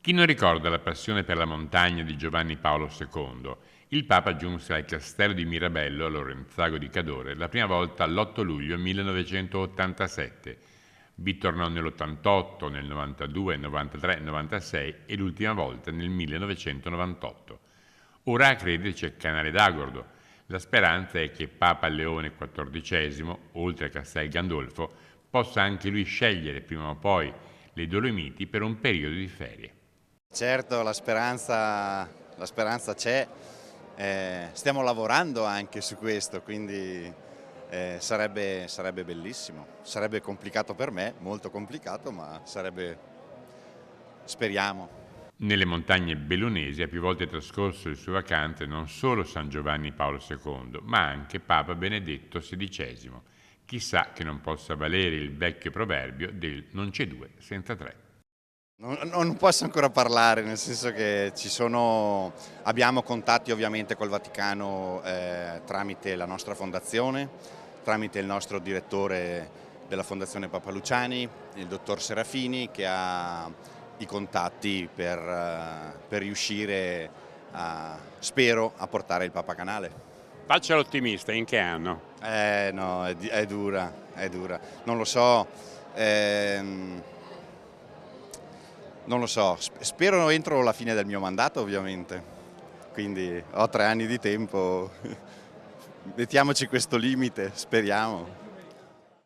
Chi non ricorda la passione per la montagna di Giovanni Paolo II? Il Papa giunse al castello di Mirabello, a Lorenzago di Cadore, la prima volta l'8 luglio 1987. Vi tornò nell'88, nel 92, 93, 96 e l'ultima volta nel 1998. Ora a Crede c'è Canale d'Agordo. La speranza è che Papa Leone XIV, oltre a Castel Gandolfo, possa anche lui scegliere prima o poi le Dolomiti per un periodo di ferie. Certo, la speranza c'è, stiamo lavorando anche su questo, quindi sarebbe bellissimo. Sarebbe complicato per me, molto complicato, ma speriamo. Nelle montagne bellunesi ha più volte trascorso le sue vacanze non solo San Giovanni Paolo II, ma anche Papa Benedetto XVI. Chissà che non possa valere il vecchio proverbio del non c'è due senza tre. Non posso ancora parlare, nel senso che abbiamo contatti ovviamente col Vaticano tramite la nostra fondazione, tramite il nostro direttore della Fondazione Papa Luciani, il dottor Serafini, che ha i contatti per riuscire, spero, a portare il Papa Canale. Faccia l'ottimista, in che anno? No, è dura, non lo so. Non lo so, spero entro la fine del mio mandato ovviamente, quindi ho 3 anni di tempo, mettiamoci questo limite, speriamo.